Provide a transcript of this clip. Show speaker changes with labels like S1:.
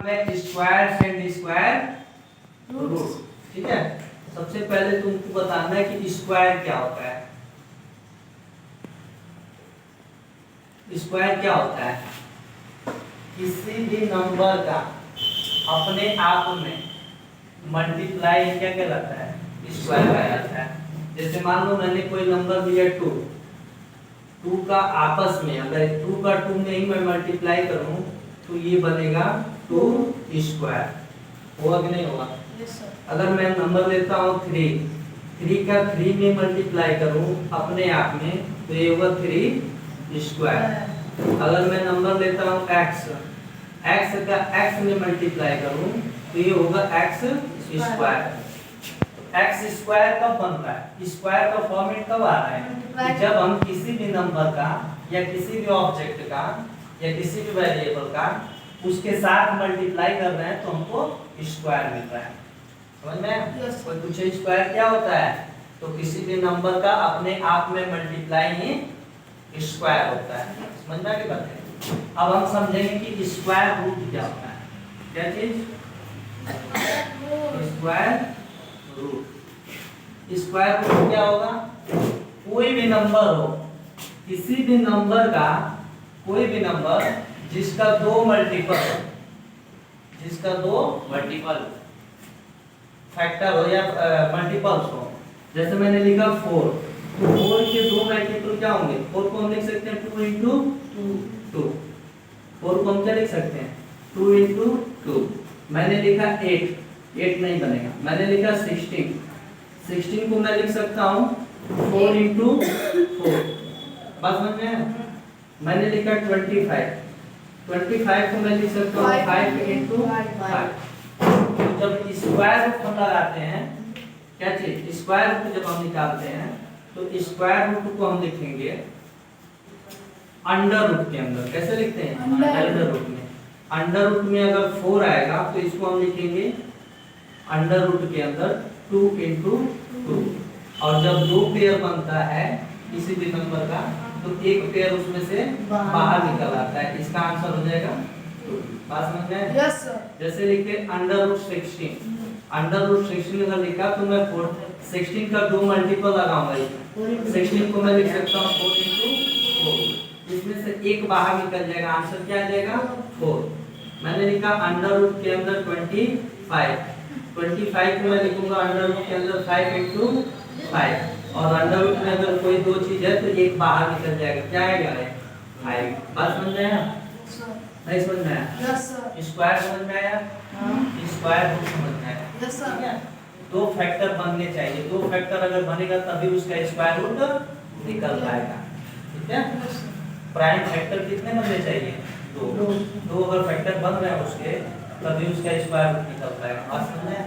S1: Square and square root. ठीक है, सबसे पहले तुमको बताना है कि स्क्वायर क्या होता है। स्क्वायर क्या होता है? किसी भी नंबर का अपने आप में मल्टीप्लाई क्या कहलाता है? स्क्वायर कहलाता है। जैसे मान लो मैंने कोई नंबर दिया 2 का आपस में अगर 2 का 2 में ही मैं मल्टीप्लाई करूं तो ये बनेगा 2 स्क्वायर। होगा कि नहीं होगा?
S2: Yes sir.
S1: अगर मैं नंबर लेता हूँ 3 का 3 में मल्टीप्लाई करूं अपने आप में तो ये होगा 3 स्क्वायर। अगर मैं नंबर लेता हूँ x का x में मल्टीप्लाई करूं तो ये होगा x स्क्वायर। x स्क्वायर कब बन रहा है? स्क्वायर का फॉर्मेट कब आ रहा है? जब हम किसी भी नंबर का या किसी भी ऑब्जेक्ट का या किसी भी वेरिएबल का उसके साथ मल्टीप्लाई कर रहे हैं तो हमको स्क्वायर मिल रहा है। समझ में? कोई पूछे स्क्वायर क्या होता है तो किसी भी नंबर का अपने आप में मल्टीप्लाई ही स्क्वायर होता है। समझ में आ गई बात है? अब हम समझेंगे कि स्क्वायर रूट क्या होता है। क्या चीज? Square root. स्क्वायर रूट क्या होगा? कोई भी नंबर हो, किसी भी नंबर का कोई भी नंबर जिसका दो मल्टीपल फैक्टर हो या मल्टीपल्स हो। जैसे मैंने लिखा 4 तो 4 के दो मल्टीपल क्या होंगे? 4 को हम लिख सकते हैं 2 इंटू 2। 4 को हम क्या लिख सकते हैं? 2 इंटू 2। मैंने लिखा 8 नहीं बनेगा। मैंने लिखा 16 को मैं लिख सकता हूँ 4 इंटू 4। बात समझ में है? मैंने लिखा 25 को मैं लिख सकता हूँ 5 इंटू 5। तो जब स्क्वायर रूट हम लगाते हैं, क्या चीज? स्क्वायर रूट जब हम निकालते हैं तो स्क्वायर रूट को हम लिखेंगे अंडर रूट के अंदर। कैसे लिखते हैं? अंडर रूट में। अंडर रूट में अगर 4 आएगा तो इसको हम लिखेंगे अंडर रूट के अंदर 2 इंटू 2। और जब दो पेयर बनता है किसी भी नंबर का तो एक पेयर उसमें से बाहर निकल आता है। इसका आंसर हो जाएगा 2। बात समझ में?
S2: Yes sir.
S1: जैसे लिखे अंडर रूट 16। अंडर रूट 16 अगर लिखा तो मैं 16 का दो मल्टीपल लगाऊंगा इसमें। 16 को मैं लिख सकता हूँ 4 इंटू 4। इसमें से एक बाहर निकल जाएगा। आंसर क्या आ जाएगा? 4। मैंने लिखा अंडर रूट के अंदर 25 को मैं लिखूंगा अंडर रूट के अंदर 5 इंटू 5। और अंडर रूट में अगर कोई दो चीज है तो एक बाहर निकल जाएगा। क्या आएगा? 5। बात समझ में आया? नहीं समझ में आया?
S2: Yes sir.
S1: स्क्वायर समझ में आया? स्क्वायर रूट समझ में आया?
S2: Yes sir.
S1: ठीक है? दो फैक्टर बनने चाहिए। दो फैक्टर अगर बनेगा तभी उसका स्क्वायर रूट निकल पाएगा। ठीक है? प्राइम फैक्टर कितने बनने चाहिए? 2 अगर फैक्टर बन रहे हैं उसके तभी उसका स्क्वायर रूट निकल पाएगा। बात समझ में आया?